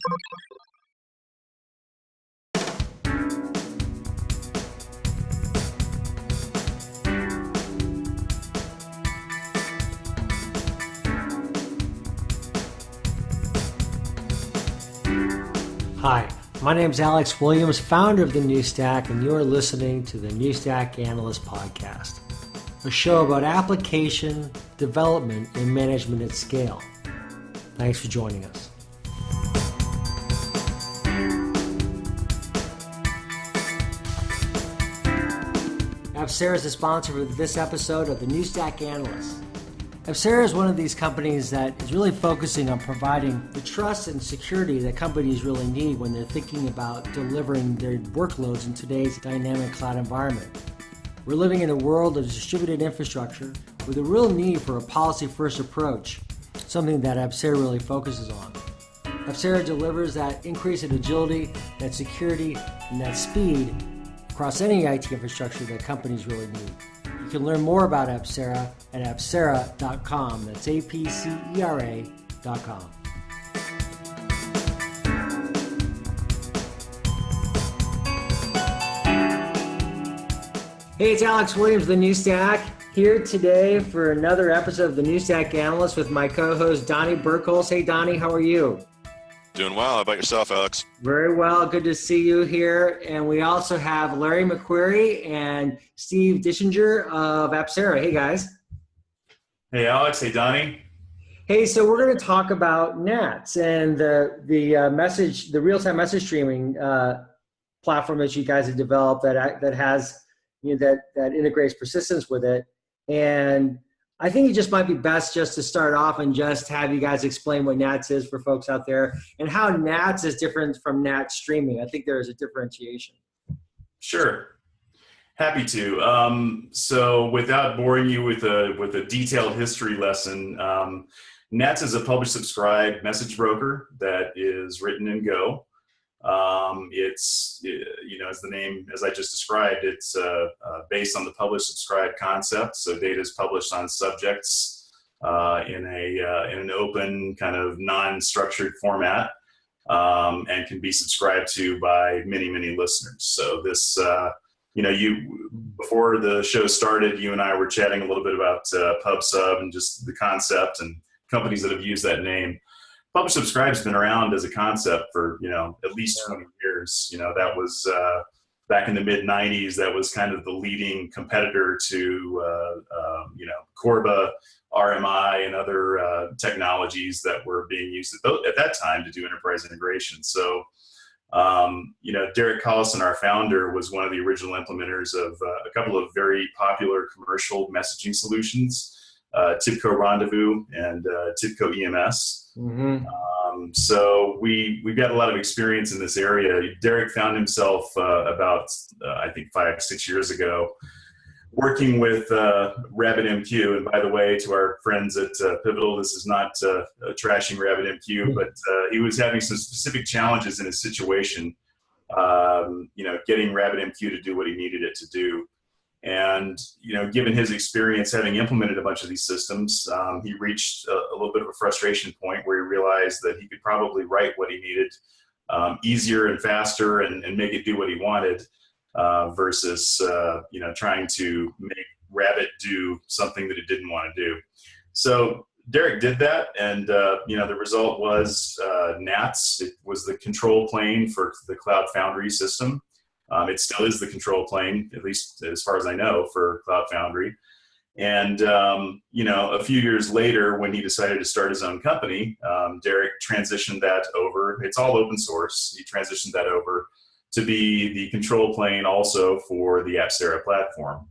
Hi, my name is Alex Williams, founder of the New Stack, and you are listening to the New Stack Analyst Podcast, a show about application, development, and management at scale. Thanks for joining us. Apcera is the sponsor for this episode of the New Stack Analysts. Apcera is one of these companies that is really focusing on providing the trust and security that companies really need when they're thinking about delivering their workloads in today's dynamic cloud environment. We're living in a world of distributed infrastructure with a real need for a policy-first approach, something that Apcera really focuses on. Apcera delivers that increase in agility, that security, and that speed across any IT infrastructure that companies really need. You can learn more about Apcera at apcera.com. That's apcera.com. Hey, it's Alex Williams, the New Stack, here today for another episode of the New Stack Analyst with my co-host Donnie Berkholz. Hey, Donnie, how are you? Doing well. How about yourself, Alex? Very well. Good to see you here. And we also have Larry McQueary and Steve Dischinger of Apcera. Hey, guys. Hey, Alex. Hey, Donnie. Hey, so we're going to talk about NATS and the real-time message streaming platform that you guys have developed that has that integrates persistence with it. And I think it just might be best just to start off and just have you guys explain what NATS is for folks out there and how NATS is different from NATS streaming. I think there is a differentiation. Sure. Happy to. So without boring you with a detailed history lesson, NATS is a publish-subscribe message broker that is written in Go. It's, as the name, as I just described, it's based on the publish-subscribe concept. So data is published on subjects in an open kind of non-structured format and can be subscribed to by many, many listeners. So this, before the show started, you and I were chatting a little bit about PubSub and just the concept and companies that have used that name. Publish Subscribe has been around as a concept for, at least 20 years. That was back in the mid 90s. That was kind of the leading competitor to, Corba, RMI, and other technologies that were being used at that time to do enterprise integration. So, Derek Collison, our founder, was one of the original implementers of a couple of very popular commercial messaging solutions. TIBCO Rendezvous and TIBCO EMS. Mm-hmm. So we've got a lot of experience in this area. Derek found himself about, I think 5-6 years ago, working with RabbitMQ. And by the way, to our friends at Pivotal, this is not trashing RabbitMQ, but he was having some specific challenges in his situation, getting RabbitMQ to do what he needed it to do. And, given his experience having implemented a bunch of these systems, he reached a little bit of a frustration point where he realized that he could probably write what he needed easier and faster and make it do what he wanted versus, trying to make Rabbit do something that it didn't want to do. So Derek did that, and, the result was NATS. It was the control plane for the Cloud Foundry system. It still is the control plane, at least as far as I know, for Cloud Foundry. And, a few years later, when he decided to start his own company, Derek transitioned that over. It's all open source. He transitioned that over to be the control plane also for the Apcera platform.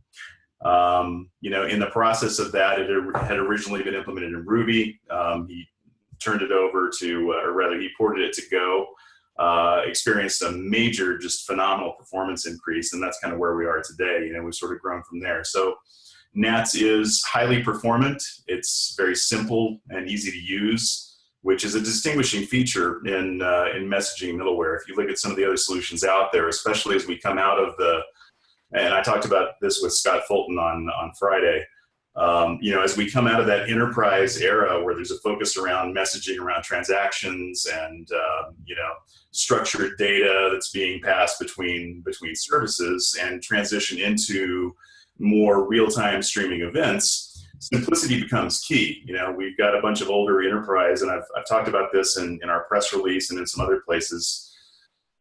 In the process of that, it had originally been implemented in Ruby. He turned it over to, or rather, he ported it to Go. Experienced a major, just phenomenal performance increase, and that's kind of where we are today. We've sort of grown from there. So NATS is highly performant. It's very simple and easy to use, which is a distinguishing feature in messaging middleware. If you look at some of the other solutions out there, especially as we come out of and I talked about this with Scott Fulton on Friday, As we come out of that enterprise era where there's a focus around messaging, around transactions, and structured data that's being passed between services, and transition into more real-time streaming events, simplicity becomes key. We've got a bunch of older enterprise, and I've talked about this in our press release and in some other places.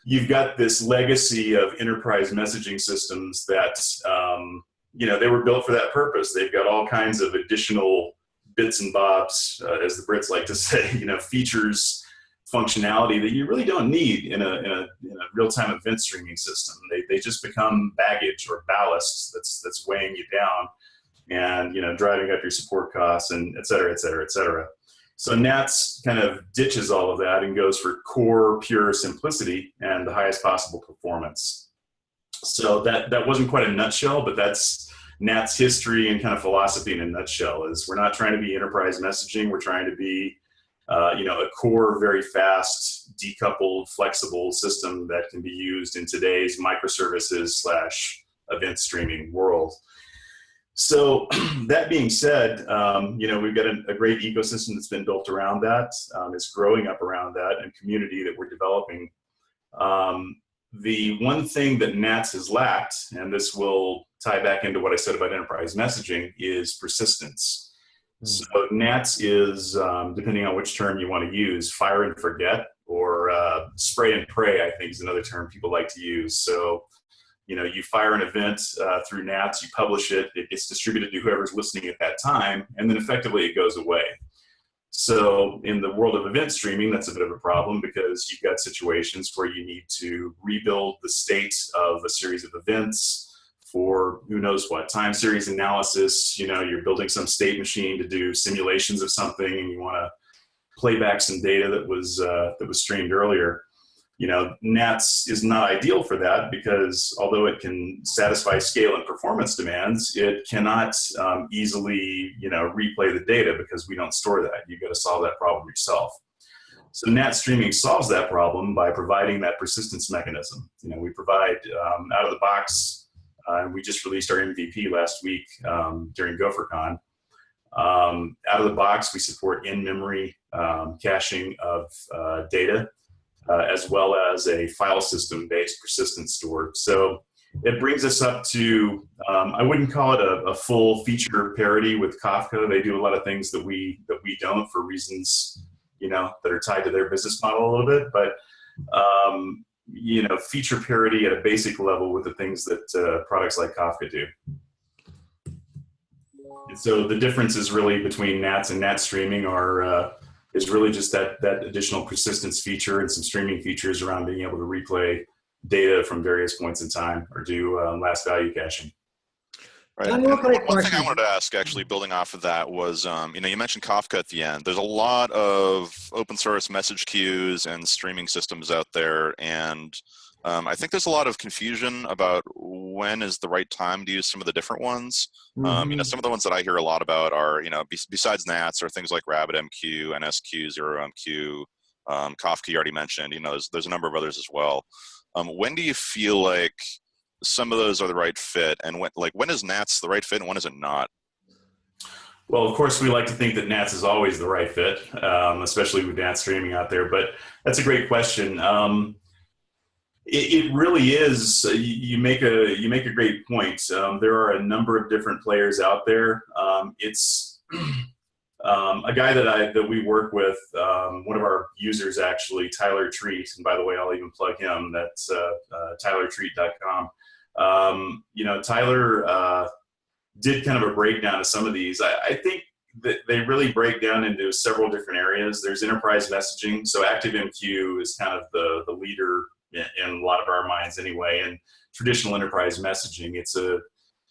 You've got this legacy of enterprise messaging systems that they were built for that purpose. They've got all kinds of additional bits and bobs, as the Brits like to say, features, functionality that you really don't need in a real-time event streaming system. They just become baggage or ballast that's weighing you down and driving up your support costs, and et cetera, et cetera, et cetera. So NATS kind of ditches all of that and goes for core, pure simplicity and the highest possible performance. So that wasn't quite a nutshell, but that's NATS history and kind of philosophy in a nutshell. Is we're not trying to be enterprise messaging. We're trying to be a core, very fast, decoupled, flexible system that can be used in today's microservices / event streaming world. So that being said, we've got a great ecosystem that's been built around that. It's growing up around that, and community that we're developing. The one thing that NATS has lacked, and this will tie back into what I said about enterprise messaging, is persistence. So NATS is, depending on which term you want to use, fire and forget, or spray and pray, I think is another term people like to use. So, you fire an event through NATS, you publish it, it gets distributed to whoever's listening at that time, and then effectively it goes away. So in the world of event streaming, that's a bit of a problem, because you've got situations where you need to rebuild the state of a series of events for who knows what, time series analysis. You're building some state machine to do simulations of something, and you want to play back some data that was streamed earlier. NATS is not ideal for that, because although it can satisfy scale and performance demands, it cannot easily, replay the data, because we don't store that. You've got to solve that problem yourself. So NATS streaming solves that problem by providing that persistence mechanism. We provide out of the box, and we just released our MVP last week during GopherCon. Out of the box, we support in-memory caching of data, as well as a file system-based persistent store. So it brings us up to, I wouldn't call it a full feature parity with Kafka. They do a lot of things that we don't, for reasons that are tied to their business model a little bit. But feature parity at a basic level with the things that products like Kafka do. And so the difference is really between NATS and NATS streaming is really just that additional persistence feature and some streaming features around being able to replay data from various points in time, or do last value caching. Right. One thing I wanted to ask, actually, building off of that, was, you mentioned Kafka at the end. There's a lot of open source message queues and streaming systems out there, and I think there's a lot of confusion about when is the right time to use some of the different ones. Mm-hmm. Some of the ones that I hear a lot about are, besides NATS, are things like RabbitMQ, NSQ, ZeroMQ, Kafka you already mentioned. There's a number of others as well. When do you feel like some of those are the right fit, and when is NATS the right fit and when is it not? Well, of course, we like to think that NATS is always the right fit, especially with NATS streaming out there. But that's a great question. It really is. You make a great point. There are a number of different players out there. It's a guy that we work with. One of our users, actually, Tyler Treat, and by the way, I'll even plug him. That's tylertreat.com. Tyler did kind of a breakdown of some of these. I think that they really break down into several different areas. There's enterprise messaging. So ActiveMQ is kind of the leader in a lot of our minds anyway. And traditional enterprise messaging, it's a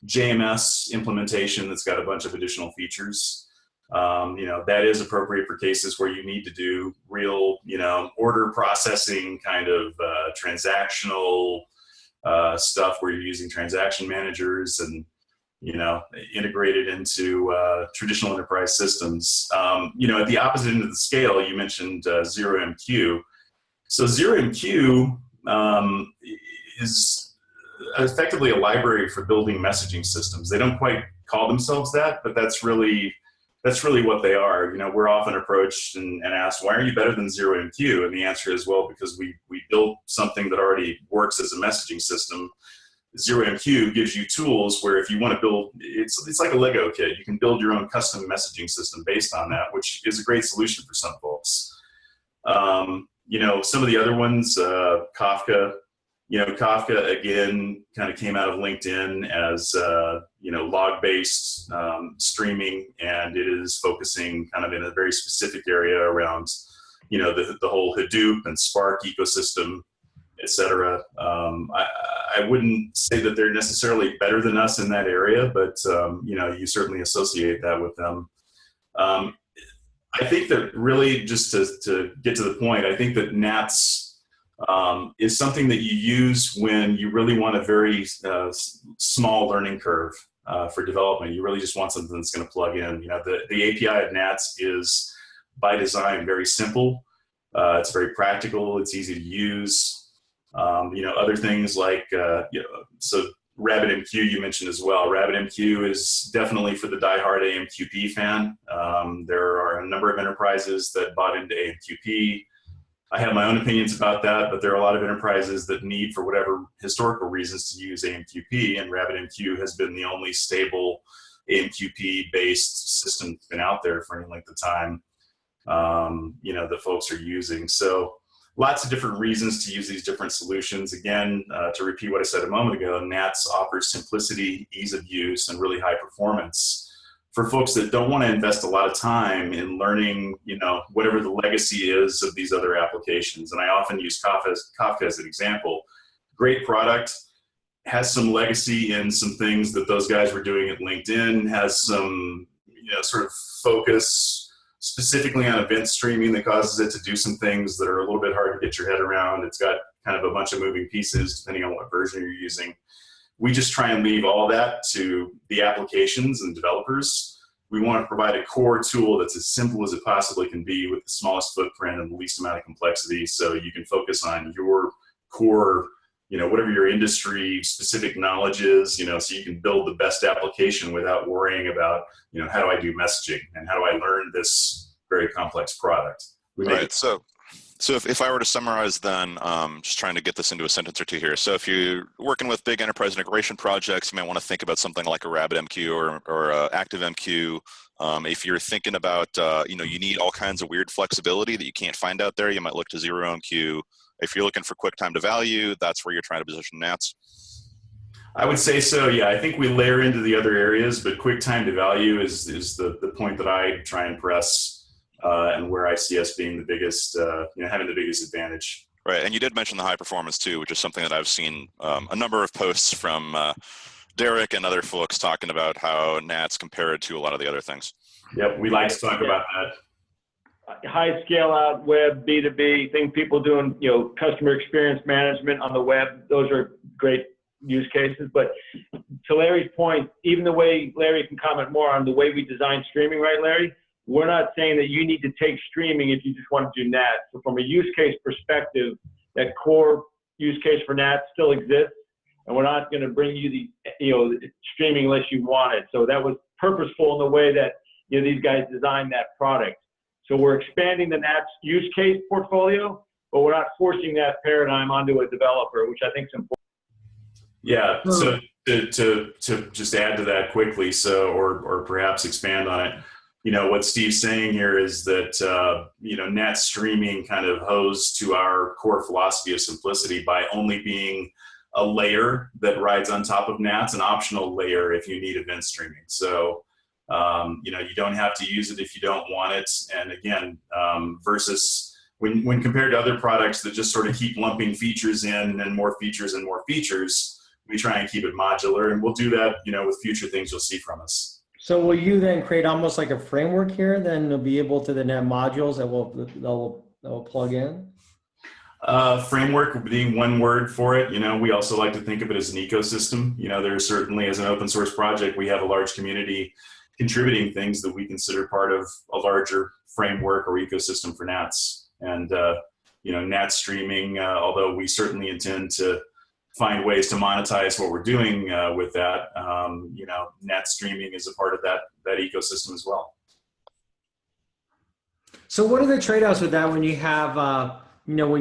JMS implementation that's got a bunch of additional features. That is appropriate for cases where you need to do real, order processing kind of transactional stuff, where you're using transaction managers and integrated into traditional enterprise systems. At the opposite end of the scale, you mentioned ZeroMQ. So ZeroMQ is effectively a library for building messaging systems. They don't quite call themselves that, but that's really what they are. We're often approached and asked, why are you better than Zero MQ? And the answer is, well, because we built something that already works as a messaging system. Zero MQ gives you tools where if you want to build, it's like a Lego kit. You can build your own custom messaging system based on that, which is a great solution for some folks. Some of the other ones, Kafka. Kafka, again, kind of came out of LinkedIn as, log-based streaming, and it is focusing kind of in a very specific area around, the whole Hadoop and Spark ecosystem, et cetera. I wouldn't say that they're necessarily better than us in that area, but, you certainly associate that with them. I think that really, just to get to the point, I think that NATS is something that you use when you really want a very small learning curve for development. You really just want something that's going to plug in. The API of NATS is by design very simple. It's very practical. It's easy to use. Other things like, so RabbitMQ you mentioned as well. RabbitMQ is definitely for the diehard AMQP fan. There are a number of enterprises that bought into AMQP. I have my own opinions about that, but there are a lot of enterprises that need, for whatever historical reasons, to use AMQP, and RabbitMQ has been the only stable AMQP-based system that's been out there for any length of time, that folks are using. So lots of different reasons to use these different solutions. Again, to repeat what I said a moment ago, NATS offers simplicity, ease of use, and really high performance for folks that don't want to invest a lot of time in learning, whatever the legacy is of these other applications. And I often use Kafka as an example. Great product, has some legacy in some things that those guys were doing at LinkedIn, has some, sort of focus specifically on event streaming that causes it to do some things that are a little bit hard to get your head around. It's got kind of a bunch of moving pieces depending on what version you're using. We just try and leave all that to the applications and developers. We want to provide a core tool that's as simple as it possibly can be with the smallest footprint and the least amount of complexity, so you can focus on your core, whatever your industry specific knowledge is, so you can build the best application without worrying about, how do I do messaging and how do I learn this very complex product. Right. So if I were to summarize then, just trying to get this into a sentence or two here. So if you're working with big enterprise integration projects, you might want to think about something like a RabbitMQ or ActiveMQ. If you're thinking about, you need all kinds of weird flexibility that you can't find out there, you might look to ZeroMQ. If you're looking for quick time to value, that's where you're trying to position NATS. I would say so, yeah. I think we layer into the other areas, but quick time to value is the point that I try and press. And where I see us being the biggest, having the biggest advantage. Right, and you did mention the high performance too, which is something that I've seen a number of posts from Derek and other folks talking about how NATS compared to a lot of the other things. Yep, we like to talk about that. High scale out web, B2B, things people doing, customer experience management on the web. Those are great use cases. But to Larry's point, even the way Larry can comment more on the way we design streaming, right, Larry? We're not saying that you need to take streaming if you just want to do NATS. So from a use case perspective, that core use case for NATS still exists, and we're not going to bring you the streaming unless you want it. So that was purposeful in the way that these guys designed that product. So we're expanding the NATS use case portfolio, but we're not forcing that paradigm onto a developer, which I think is important. Yeah. So to just add to that quickly, or perhaps expand on it. What Steve's saying here is that, NATS streaming kind of owes to our core philosophy of simplicity by only being a layer that rides on top of NATS, an optional layer if you need event streaming. So, you don't have to use it if you don't want it. And again, versus when compared to other products that just sort of keep lumping features in and then more features and more features, we try and keep it modular. And we'll do that, with future things you'll see from us. So will you then create almost like a framework here? Then they'll be able to then have modules that will plug in. Framework being one word for it. We also like to think of it as an ecosystem. There's certainly, as an open source project, we have a large community contributing things that we consider part of a larger framework or ecosystem for NATS. And NATS streaming, although we certainly intend to find ways to monetize what we're doing with that. NATS streaming is a part of that ecosystem as well. So what are the trade-offs with that when you have, when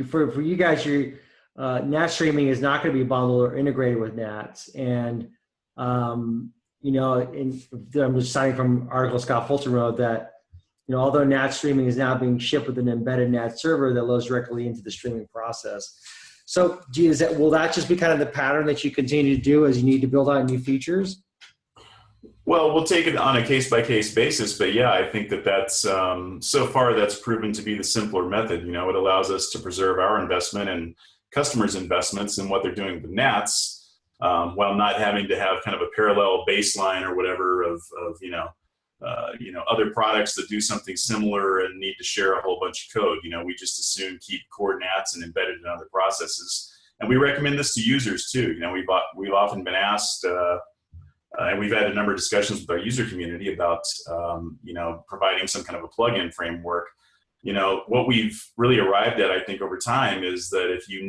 for you guys, your NATS streaming is not going to be bundled or integrated with NATS, and I'm just citing from article Scott Fulton wrote that although NATS streaming is now being shipped with an embedded NATS server that loads directly into the streaming process. So, will that just be kind of the pattern that you continue to do as you need to build out new features? Well, we'll take it on a case-by-case basis, but yeah, I think that's so far that's proven to be the simpler method. It allows us to preserve our investment and customers' investments in what they're doing with NATS, while not having to have kind of a parallel baseline or whatever of other products that do something similar and need to share a whole bunch of code. We just as soon keep core NATS and embedded in other processes, and we recommend this to users too. We've often been asked. And we've had a number of discussions with our user community about, providing some kind of a plugin framework. What we've really arrived at, I think, over time is that if you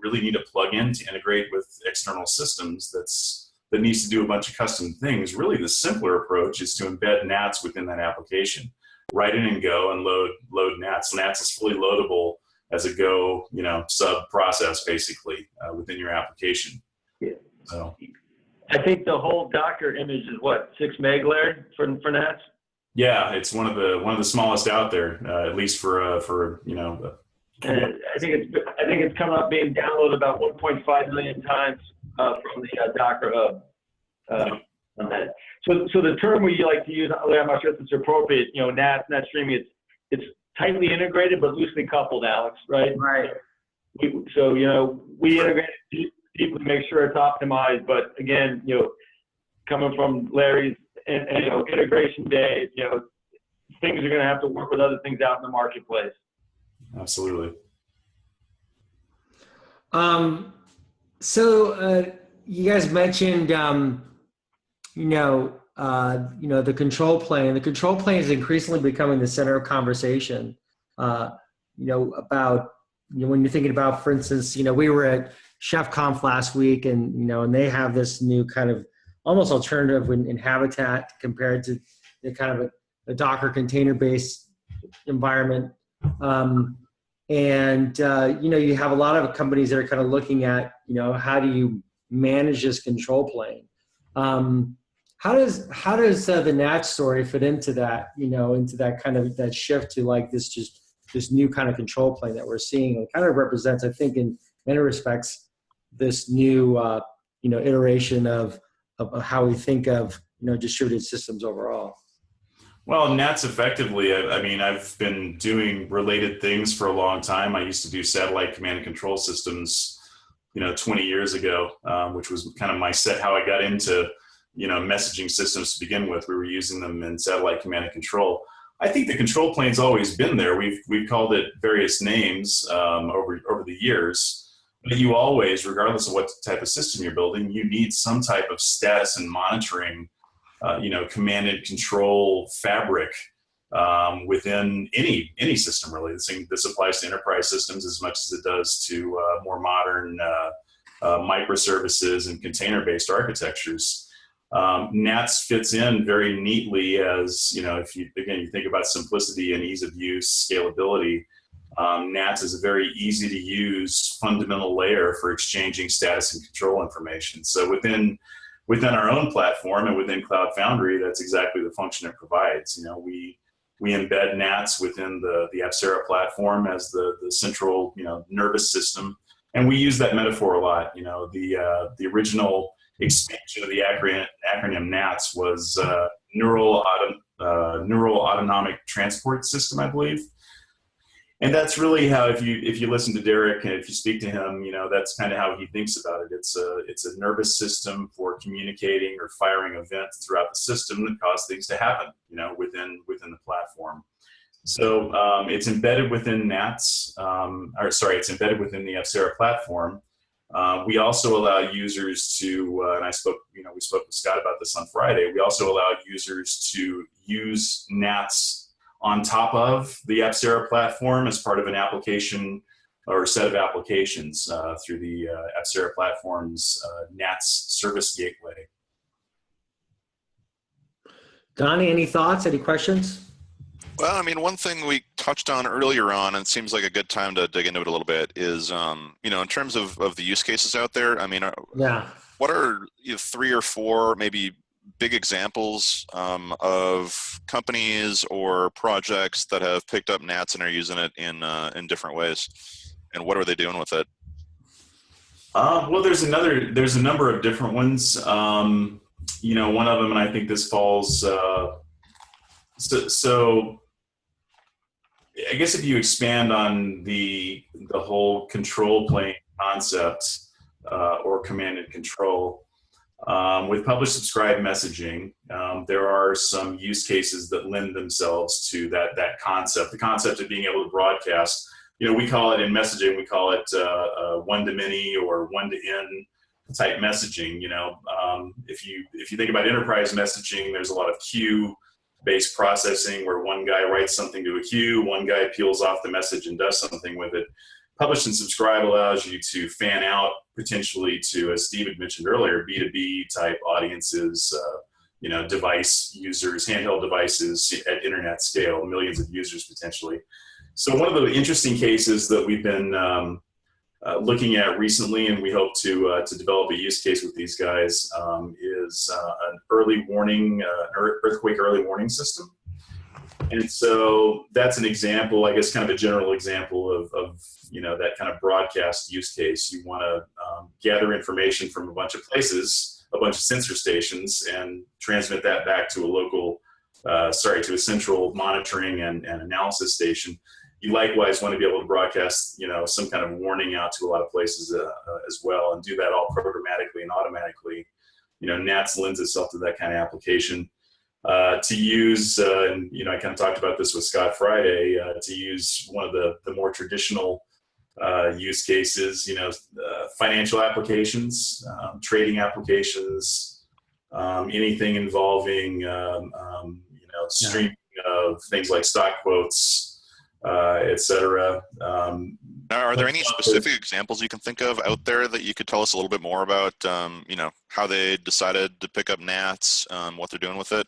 really need a plugin to integrate with external systems that needs to do a bunch of custom things, really the simpler approach is to embed NATS within that application. Write in and go and load NATS. NATS is fully loadable as a Go, sub process basically within your application. Yeah. So. I think the whole Docker image is what, 6 meg, Larry, for NATS? Yeah, it's one of the smallest out there, at least for. I think it's coming up being downloaded about 1.5 million times from the Docker Hub. On that. So the term we like to use, I'm not sure if it's appropriate. NATS streaming, it's tightly integrated but loosely coupled, Alex, right? Right. We integrate it deeply, make sure it's optimized. But again, coming from Larry's integration days, things are going to have to work with other things out in the marketplace. Absolutely. So you guys mentioned, the control plane. The control plane is increasingly becoming the center of conversation. About when you're thinking about, for instance, we were at Chef Conf last week, and they have this new kind of almost alternative in Habitat compared to the kind of a Docker container-based environment. You have a lot of companies that are kind of looking at, how do you manage this control plane? How does the NATS story fit into that, into that kind of that shift to like this new kind of control plane that we're seeing? It kind of represents, I think, in many respects, this new, iteration of how we think of, distributed systems overall. Well, NATS effectively, I've been doing related things for a long time. I used to do satellite command and control systems, 20 years ago, which was kind of how I got into, messaging systems to begin with. We were using them in satellite command and control. I think the control plane's always been there. We've called it various names over the years. But you always, regardless of what type of system you're building, you need some type of status and monitoring, command and control fabric within any system, really. This applies to enterprise systems as much as it does to more modern microservices and container-based architectures. NATS fits in very neatly as, if you think about simplicity and ease of use, scalability. NATS is a very easy to use fundamental layer for exchanging status and control information. So within our own platform and within Cloud Foundry, that's exactly the function it provides. We embed NATS within the Apcera platform as the central nervous system, and we use that metaphor a lot. The original expansion of the acronym NATS was Neural Autonomic Transport System, I believe. And that's really how, if you listen to Derek and if you speak to him, that's kind of how he thinks about it. It's a nervous system for communicating or firing events throughout the system that cause things to happen, within the platform. So it's embedded within NATS, it's embedded within the Apcera platform. We also allow users to, and we spoke with Scott about this on Friday. We also allow users to use NATS on top of the Apcera platform as part of an application or set of applications through the Apcera platform's NATS service gateway. Donnie, any thoughts, any questions? Well, I mean, one thing we touched on earlier on, and it seems like a good time to dig into it a little bit, is, you know, in terms of the use cases out there, I mean, what are 3 or 4 maybe big examples of companies or projects that have picked up NATS and are using it in different ways? And what are they doing with it? Well, there's a number of different ones. You know, one of them, and I think this falls, so I guess if you expand on the whole control plane concept or command and control, with publish subscribe messaging, there are some use cases that lend themselves to that concept. The concept of being able to broadcast, you know, we call it in messaging, we call it one-to-many or one-to-N type messaging. You know, if you think about enterprise messaging, there's a lot of queue-based processing where one guy writes something to a queue, one guy peels off the message and does something with it. Publish and subscribe allows you to fan out potentially to, as Steve had mentioned earlier, B2B type audiences, you know, device users, handheld devices at internet scale, millions of users potentially. So one of the interesting cases that we've been looking at recently, and we hope to develop a use case with these guys, is an early warning, earthquake early warning system. And so that's an example, I guess, kind of a general example of you know, that kind of broadcast use case. You want to gather information from a bunch of places, a bunch of sensor stations, and transmit that back to a local, to a central monitoring and analysis station. You likewise want to be able to broadcast, you know, some kind of warning out to a lot of places as well, and do that all programmatically and automatically. You know, NATS lends itself to that kind of application. To use, and you know, I kind of talked about this with Scott Friday, to use one of the more traditional use cases, you know, financial applications, trading applications, anything involving, you know, streaming of things like stock quotes, etc. Are there any specific examples you can think of out there that you could tell us a little bit more about, you know, how they decided to pick up NATS, what they're doing with it?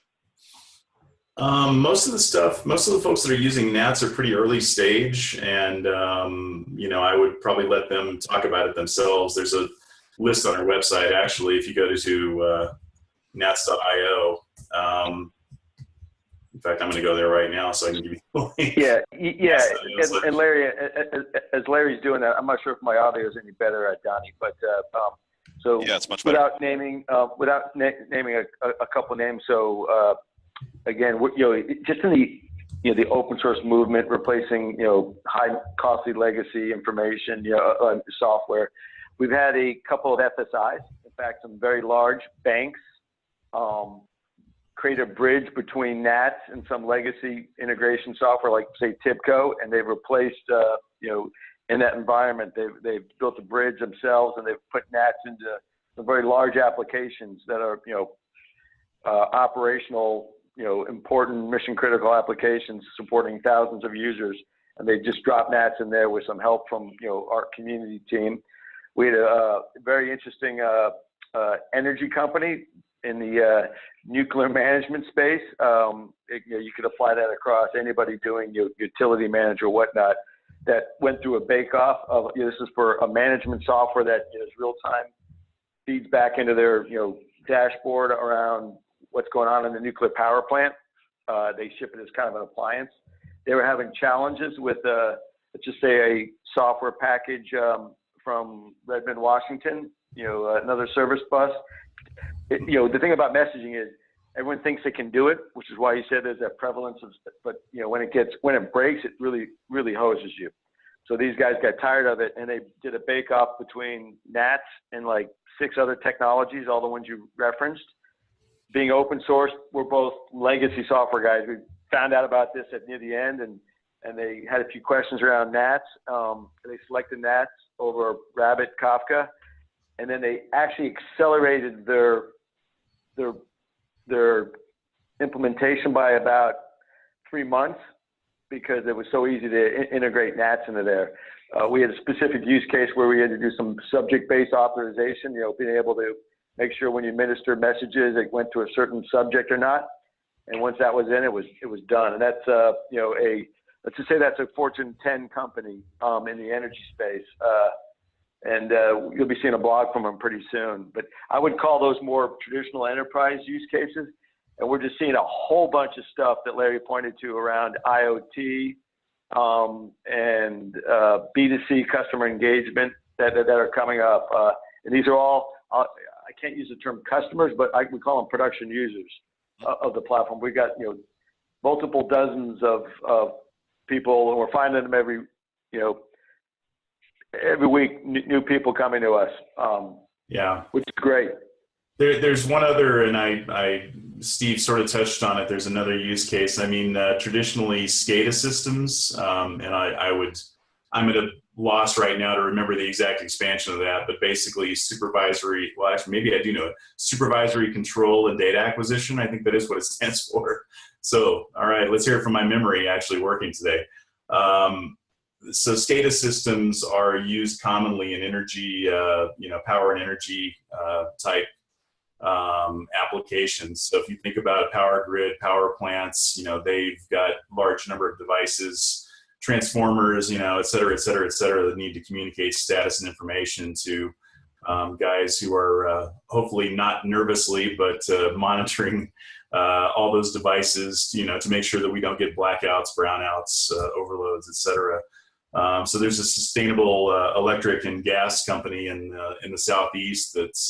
Most of the folks that are using NATS are pretty early stage, and you know, I would probably let them talk about it themselves. There's a list on our website, actually, if you go to nats.io. In fact, I'm going to go there right now so I can give you the link. Yeah. And Larry, as Larry's doing that, I'm not sure if my audio is any better at Donnie, but so yeah, it's much better. Without naming a couple names, so. Again, you know, just in the open source movement, replacing, you know, high costly legacy information, you know, software. We've had a couple of FSIs, in fact, some very large banks, create a bridge between NATS and some legacy integration software, like say TIBCO, and they've replaced, you know, in that environment, they've built a bridge themselves, and they've put NATS into some very large applications that are, you know, operational, you know, important mission critical applications supporting thousands of users, and they just dropped NATS in there with some help from, you know, our community team. We had a very interesting energy company in the nuclear management space. You know, you could apply that across anybody doing, you know, utility manager or whatnot, that went through a bake-off of, you know, this is for a management software that is real-time, feeds back into their, you know, dashboard around what's going on in the nuclear power plant. They ship it as kind of an appliance. They were having challenges with, let's just say, a software package from Redmond, Washington, you know, another service bus. You know, the thing about messaging is everyone thinks they can do it, which is why you said there's that prevalence of, but, you know, when it breaks, it really hoses you. So these guys got tired of it, and they did a bake-off between NATS and like 6 other technologies, all the ones you referenced. Being open source, we're both legacy software guys. We found out about this near the end, and they had a few questions around NATS. They selected NATS over Rabbit Kafka, and then they actually accelerated their implementation by about 3 months. because it was so easy to integrate NATS into there. We had a specific use case where we had to do some subject-based authorization, being able to make sure when you administer messages, it went to a certain subject or not. And once that was in, it was done. And that's, let's just say that's a Fortune 10 company in the energy space. And you'll be seeing a blog from them pretty soon. But I would call those more traditional enterprise use cases. And we're just seeing a whole bunch of stuff that Larry pointed to around IoT and B2C customer engagement that are coming up. And these are all, I can't use the term customers, but we call them production users of the platform. We've got, multiple dozens of people, and we're finding them every week, new people coming to us. Yeah. Which is great. There's one other, and Steve sort of touched on it. There's another use case. I mean, traditionally SCADA systems, and I'm at a loss right now to remember the exact expansion of that, but basically supervisory, well, actually, maybe I do know it, supervisory control and data acquisition. I think that is what it stands for. So, all right, let's hear it from my memory actually working today. So SCADA systems are used commonly in energy, power and energy type applications. So if you think about a power grid, power plants, they've got large number of devices, transformers, et cetera, that need to communicate status and information to guys who are hopefully not nervously, but monitoring all those devices, to make sure that we don't get blackouts, brownouts, overloads, et cetera. So there's a sustainable electric and gas company in the Southeast that's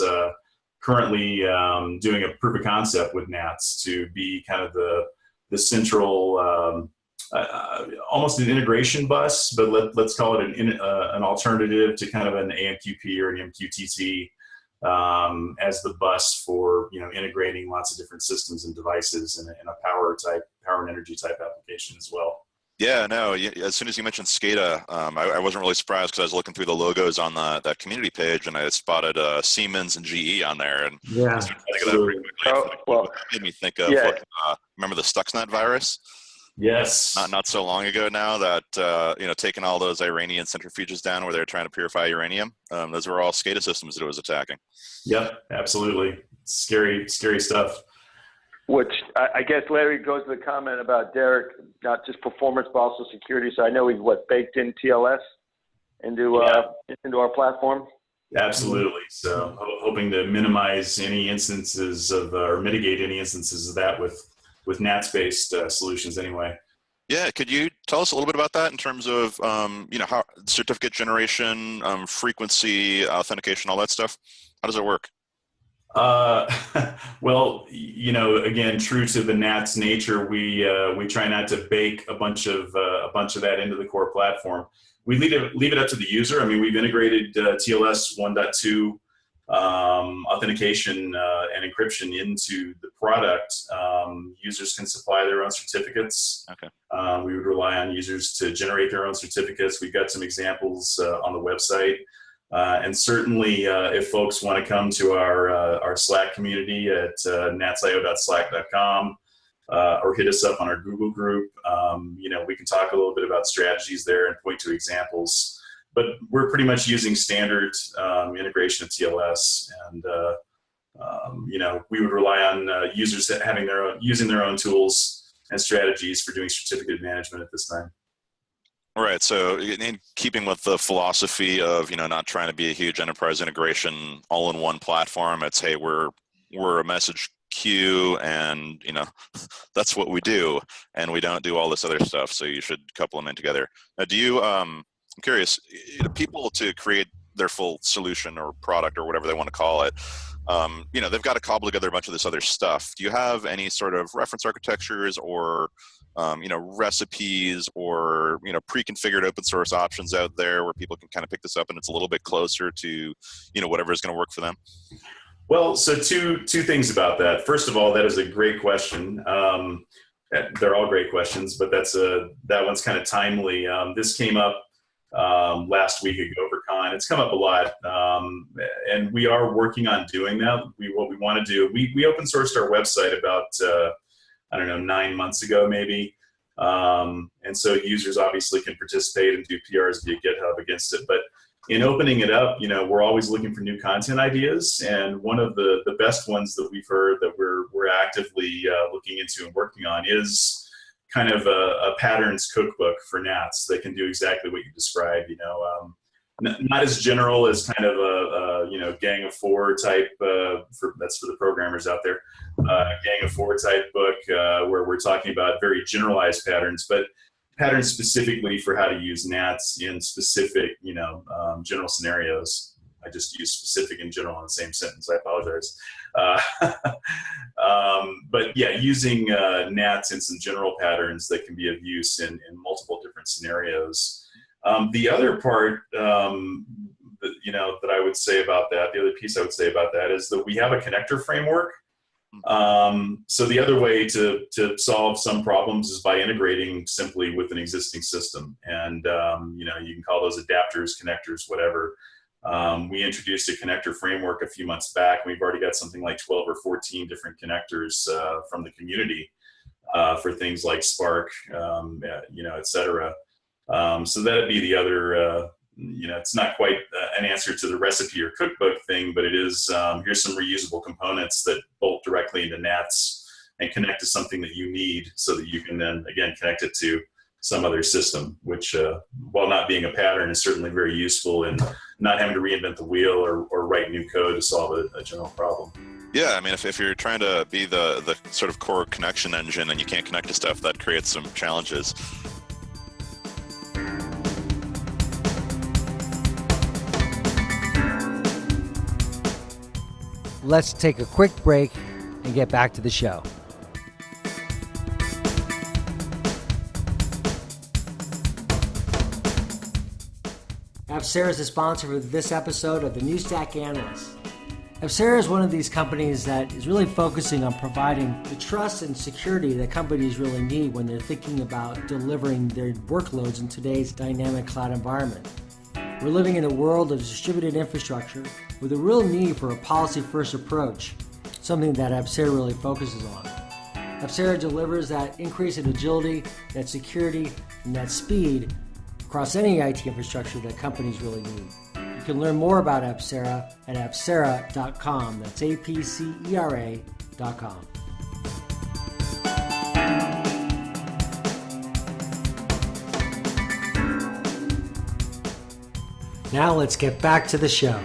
currently doing a proof of concept with NATS to be kind of the central, almost an integration bus, but let's call it an alternative to kind of an AMQP or an MQTT as the bus for integrating lots of different systems and devices in a power and energy type application as well. Yeah, no. As soon as you mentioned SCADA, I wasn't really surprised because I was looking through the logos on that community page, and I spotted Siemens and GE on there, and yeah, that made me think of remember the Stuxnet virus? Yes. Not so long ago now that taking all those Iranian centrifuges down where they're trying to purify uranium. Those were all SCADA systems that it was attacking. Yep, absolutely. Scary stuff. Which I guess Larry goes to the comment about Derek, not just performance, but also security. So I know he's baked in TLS into our platform. Absolutely. So hoping to minimize any instances of, or mitigate any instances of that with NATS-based solutions anyway. Yeah, could you tell us a little bit about that in terms of how certificate generation, frequency, authentication, all that stuff? How does it work? Well, again, true to the NATS nature, we try not to bake a bunch of that into the core platform. We leave it up to the user. I mean, we've integrated TLS 1.2 authentication and encryption into the product. Users can supply their own certificates. Okay. We would rely on users to generate their own certificates. We've got some examples on the website. And certainly, if folks want to come to our Slack community at natsio.slack.com or hit us up on our Google group, we can talk a little bit about strategies there and point to examples. But we're pretty much using standard integration of TLS, and we would rely on users using their own tools and strategies for doing certificate management at this time. Right. So in keeping with the philosophy of, not trying to be a huge enterprise integration all in one platform, it's, hey, we're a message queue and, that's what we do. And we don't do all this other stuff. So you should couple them in together. Now, I'm curious, people to create their full solution or product or whatever they want to call it, they've got to cobble together a bunch of this other stuff. Do you have any sort of reference architectures or recipes or pre-configured open source options out there where people can kind of pick this up and it's a little bit closer to whatever is going to work for them? Well, so two things about that. First of all, that is a great question. They're all great questions, but that one's kind of timely. This came up last week at GoverCon. It's come up a lot, and we are working on doing that. What we want to do, we open sourced our website about 9 months ago maybe, And so users obviously can participate and do PRs via GitHub against it. But in opening it up, we're always looking for new content ideas. And one of the best ones that we've heard that we're actively looking into and working on is kind of a patterns cookbook for NATS that can do exactly what you described. Not as general as kind of a gang of four type. That's for the programmers out there. Gang of four type book where we're talking about very generalized patterns, but patterns specifically for how to use NATS in specific, general scenarios. I just used specific and general in the same sentence. I apologize. But yeah, using NATS in some general patterns that can be of use in multiple different scenarios. The other part, that I would say about that, the other piece I would say about that is that we have a connector framework. So the other way to solve some problems is by integrating simply with an existing system. And, you can call those adapters, connectors, whatever. We introduced a connector framework a few months back. We've already got something like 12 or 14 different connectors from the community for things like Spark, et cetera. So that'd be the other, it's not quite an answer to the recipe or cookbook thing, but it is, here's some reusable components that bolt directly into NATS and connect to something that you need so that you can then, again, connect it to some other system, which, while not being a pattern, is certainly very useful in not having to reinvent the wheel or write new code to solve a general problem. Yeah, I mean, if you're trying to be the sort of core connection engine and you can't connect to stuff, that creates some challenges. Let's take a quick break and get back to the show. Apcera is the sponsor for this episode of the new Stack Analysts. Apcera is one of these companies that is really focusing on providing the trust and security that companies really need when they're thinking about delivering their workloads in today's dynamic cloud environment. We're living in a world of distributed infrastructure with a real need for a policy-first approach, something that Apcera really focuses on. Apcera delivers that increase in agility, that security, and that speed across any IT infrastructure that companies really need. You can learn more about Apcera at apcera.com. That's apcera.com. Now let's get back to the show.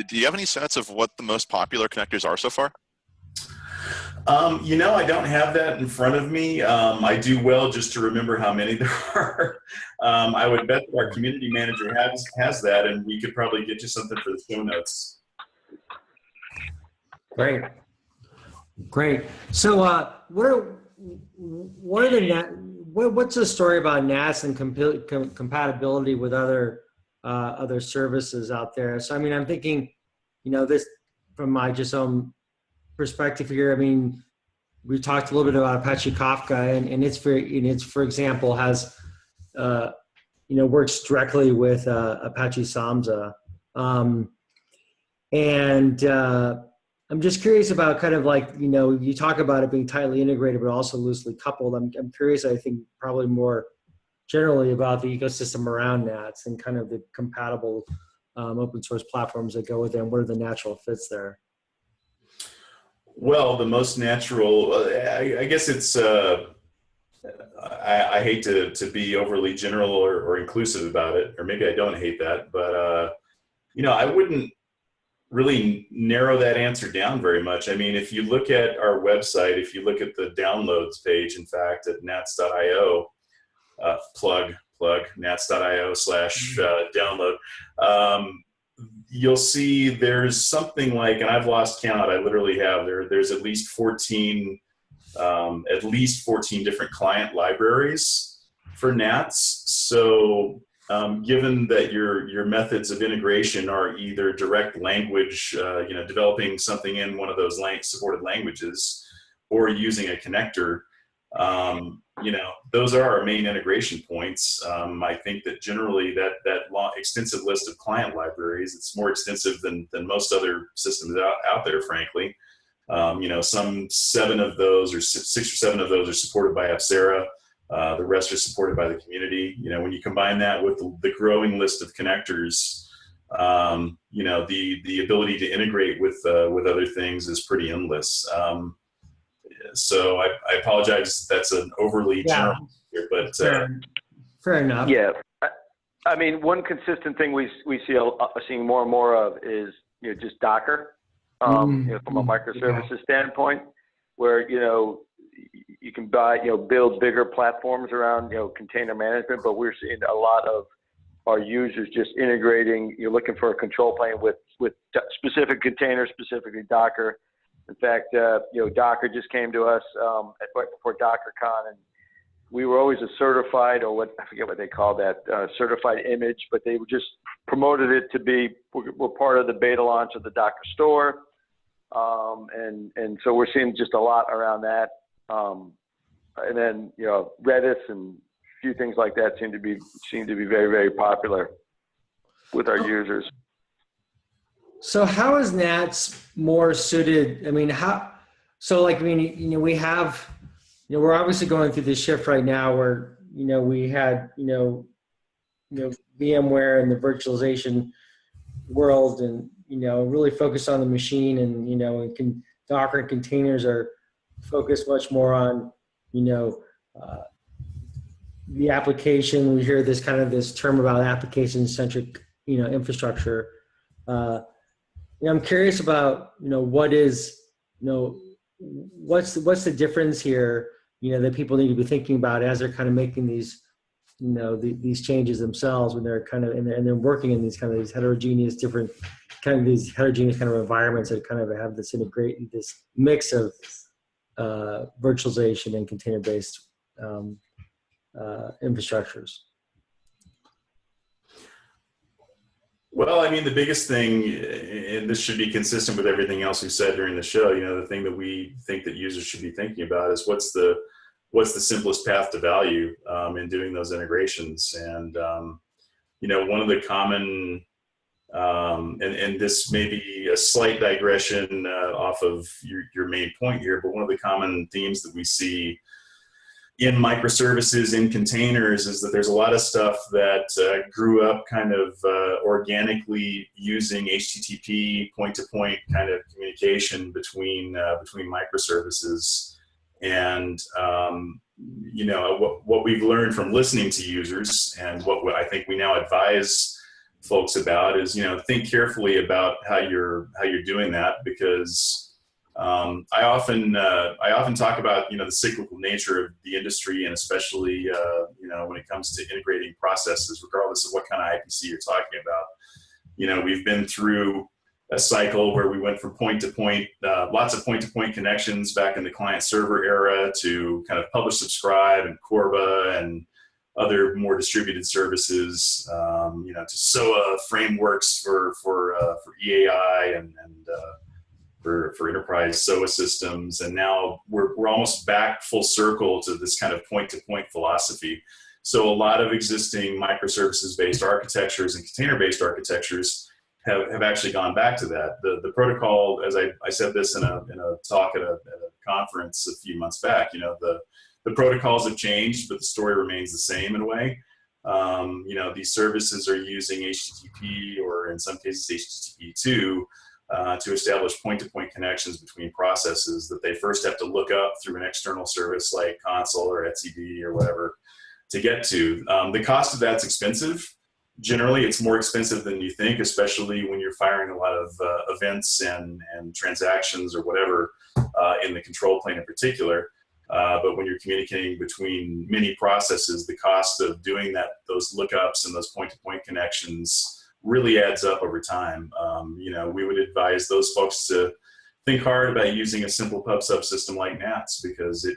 Do you have any sense of what the most popular connectors are so far? I don't have that in front of me. I do well just to remember how many there are. I would bet that our community manager has that, and we could probably get you something for the show notes. Great. So, what's the story about NATS and compatibility with other services out there? So, I mean, I'm thinking, this from my just own perspective here. I mean, we talked a little bit about Apache Kafka, and it's for example has works directly with Apache Samza, and I'm just curious about kind of like you talk about it being tightly integrated but also loosely coupled. I'm curious. I think probably more generally about the ecosystem around NATS and kind of the compatible open source platforms that go with it, and what are the natural fits there? Well, the most natural, I guess it's, I hate to be overly general or inclusive about it, or maybe I don't hate that, but, I wouldn't really narrow that answer down very much. I mean, if you look at our website, if you look at the downloads page, in fact, at nats.io, plug nats.io/download, you'll see there's something like, and I've lost count, I literally have, there's at least 14 different client libraries for NATS. So given that your methods of integration are either direct language, developing something in one of those supported languages, or using a connector, those are our main integration points. I think that generally that long, extensive list of client libraries, it's more extensive than most other systems out there, frankly. Some 7 of those or 6 or 7 of those are supported by Apcera. The rest are supported by the community. When you combine that with the growing list of connectors, the ability to integrate with other things is pretty endless. So I apologize if that's an overly general here, but fair enough. Yeah, I mean, one consistent thing we seeing more and more of is just Docker, from a microservices standpoint, where you can build bigger platforms around container management, but we're seeing a lot of our users just integrating. You're looking for a control plane with specific containers, specifically Docker. In fact, Docker just came to us right before DockerCon, and we were always a certified, or I forget what they call that, certified image, but they just promoted it to be, we're part of the beta launch of the Docker store. And so we're seeing just a lot around that. And then, Redis and a few things like that seem to be very, very popular with our users. So how is NATS more suited? I mean, we have, we're obviously going through this shift right now where, we had, VMware and the virtualization world and, really focus on the machine and, Docker and containers are focused much more on, the application. We hear this term about application-centric, infrastructure. I'm curious about, what's the difference here, that people need to be thinking about as they're kind of making these, these changes themselves when they're and they're working in these these heterogeneous environments that kind of have this mix of virtualization and container-based infrastructures. Well, I mean, the biggest thing, and this should be consistent with everything else we said during the show, the thing that we think that users should be thinking about is what's the simplest path to value in doing those integrations. And, one of the common, and this may be a slight digression off of your main point here, but one of the common themes that we see in microservices, in containers, is that there's a lot of stuff that grew up kind of organically using HTTP point-to-point kind of communication between microservices. And what we've learned from listening to users, and what I think we now advise folks about, is think carefully about how you're doing that, because I often talk about the cyclical nature of the industry, and especially when it comes to integrating processes, regardless of what kind of IPC you're talking about. We've been through a cycle where we went from point to point, lots of point to point connections back in the client server era, to kind of publish, subscribe, and Corba and other more distributed services. To SOA frameworks for EAI and for enterprise SOA systems, and now we're almost back full circle to this kind of point-to-point philosophy. So a lot of existing microservices-based architectures and container-based architectures have actually gone back to that. The protocol, as I said this in a talk at a conference a few months back, the protocols have changed, but the story remains the same in a way. These services are using HTTP, or in some cases HTTP2, to establish point-to-point connections between processes that they first have to look up through an external service like Console or etcd or whatever to get to. The cost of that's expensive. Generally, it's more expensive than you think, especially when you're firing a lot of events and transactions or whatever in the control plane in particular. But when you're communicating between many processes, the cost of doing those lookups and those point-to-point connections really adds up over time. We would advise those folks to think hard about using a simple pub subsystem like NATS, because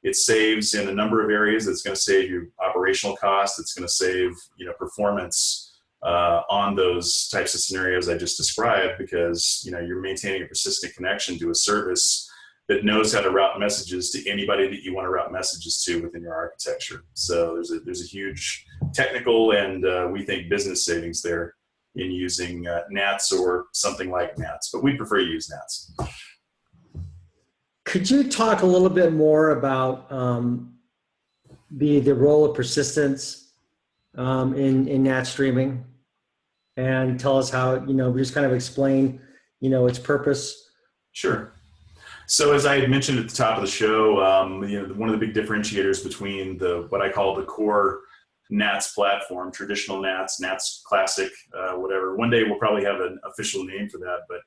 it saves in a number of areas. It's going to save you operational costs. It's going to save performance on those types of scenarios I just described, because you're maintaining a persistent connection to a service that knows how to route messages to anybody that you want to route messages to within your architecture. So there's a huge technical and we think business savings there in using NATS or something like NATS, but we prefer to use NATS. Could you talk a little bit more about the role of persistence in NAT streaming, and tell us how, just kind of explain, its purpose? Sure. So as I had mentioned at the top of the show, one of the big differentiators between what I call the core NATS platform, traditional NATS, NATS Classic, whatever. One day we'll probably have an official name for that, but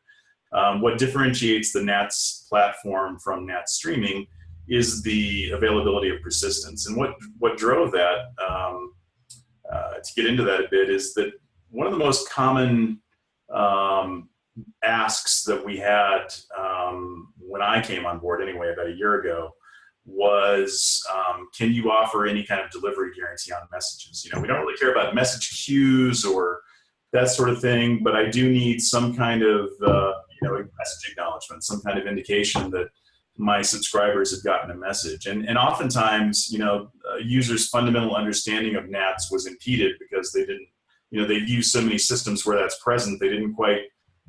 what differentiates the NATS platform from NATS streaming is the availability of persistence. And what drove that, to get into that a bit, is that one of the most common asks that we had when I came on board, anyway, about a year ago, was can you offer any kind of delivery guarantee on messages? We don't really care about message queues or that sort of thing, but I do need some kind of message acknowledgement, some kind of indication that my subscribers have gotten a message. And oftentimes, users' fundamental understanding of NATS was impeded because they didn't, they've used so many systems where that's present, they didn't quite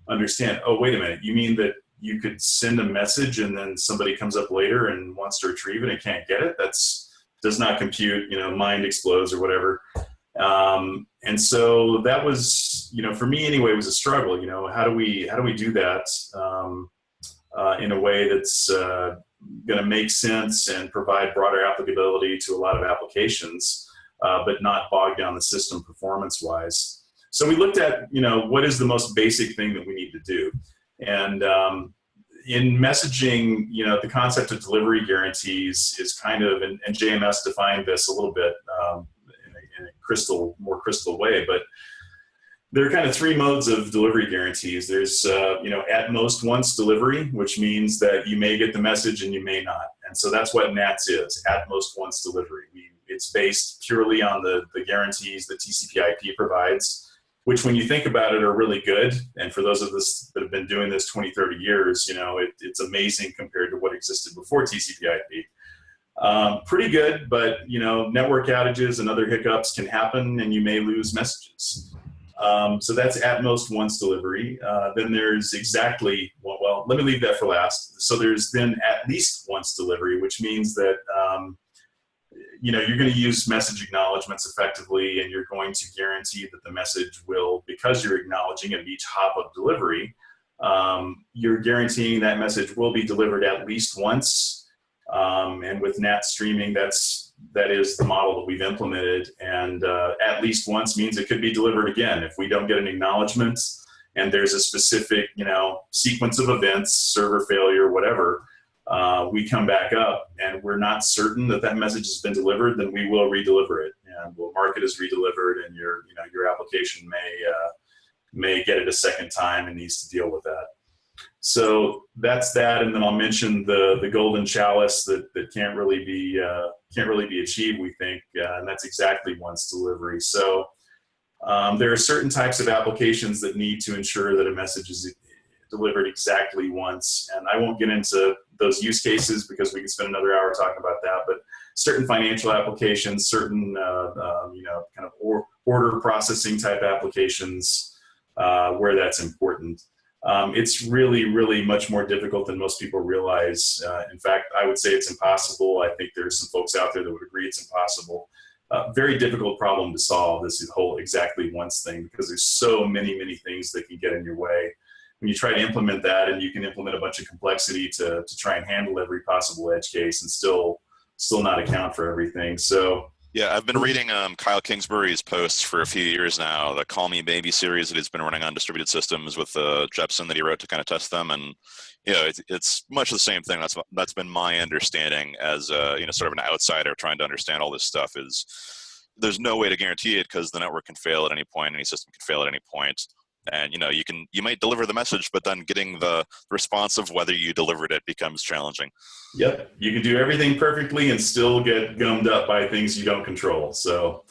understand, oh, wait a minute, you mean that you could send a message and then somebody comes up later and wants to retrieve it and can't get it? Does not compute, mind explodes or whatever. And so that was, for me anyway, was a struggle. How do we do that in a way that's going to make sense and provide broader applicability to a lot of applications, but not bog down the system performance-wise? So we looked at, what is the most basic thing that we need to do? And in messaging, the concept of delivery guarantees is kind of, and JMS defined this a little bit in a more crystal way, but there are kind of three modes of delivery guarantees. There's, at most once delivery, which means that you may get the message and you may not. And so that's what NATS is, at most once delivery. It's based purely on the guarantees that TCP/IP provides, which when you think about it are really good. And for those of us that have been doing this 20, 30 years, it's amazing compared to what existed before TCP/IP. Pretty good, but network outages and other hiccups can happen and you may lose messages. So that's at most once delivery. Then there's exactly, well, let me leave that for last. So there's then at least once delivery, which means that you're going to use message acknowledgements effectively, and you're going to guarantee that the message will, because you're acknowledging at each hop of delivery, you're guaranteeing that message will be delivered at least once. And with NAT streaming, that is the model that we've implemented. And at least once means it could be delivered again. If we don't get an acknowledgement and there's a specific, sequence of events, server failure, whatever, we come back up and we're not certain that message has been delivered, then we will redeliver it, and we'll mark it as redelivered, and your application may get it a second time and needs to deal with that. So that's that, and then I'll mention the golden chalice that can't really be achieved, we think, and that's exactly once delivery. So there are certain types of applications that need to ensure that a message is delivered exactly once, and I won't get into those use cases because we could spend another hour talking about that, but certain financial applications, certain kind of order processing type applications where that's important. It's really, really much more difficult than most people realize. In fact, I would say it's impossible. I think there's some folks out there that would agree it's impossible. Very difficult problem to solve, this whole exactly once thing, because there's so many, many things that can get in your way. When you try to implement that, and you can implement a bunch of complexity to try and handle every possible edge case and still not account for everything. So yeah, I've been reading Kyle Kingsbury's posts for a few years now, the Call Me Baby series that he's been running on distributed systems with Jepson that he wrote to kind of test them. And, it's much the same thing. That's been my understanding as, sort of an outsider trying to understand all this stuff, is there's no way to guarantee it because the network can fail at any point, any system can fail at any point. And, you might deliver the message, but then getting the response of whether you delivered it becomes challenging. Yep. You can do everything perfectly and still get gummed up by things you don't control. So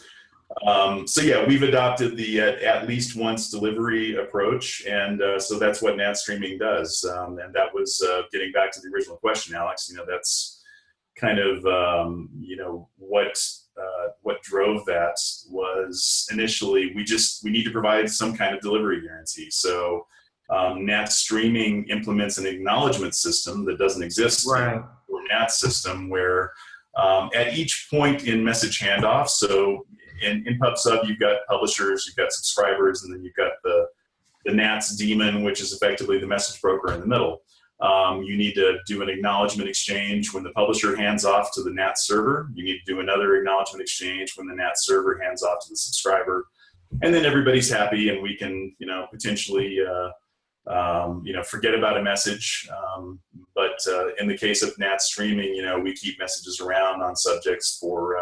yeah, we've adopted the at least once delivery approach. And so that's what NAT streaming does. And that was getting back to the original question, Alex, that's kind of, what drove that was initially we need to provide some kind of delivery guarantee. So NATS streaming implements an acknowledgement system that doesn't exist in the NATS system, where at each point in message handoff, so in PubSub, you've got publishers, you've got subscribers, and then you've got the NATS daemon, which is effectively the message broker in the middle. You need to do an acknowledgement exchange when the publisher hands off to the NATS server. You need to do another acknowledgement exchange when the NATS server hands off to the subscriber. And then everybody's happy, and we can, potentially, forget about a message. But in the case of NATS streaming, we keep messages around on subjects for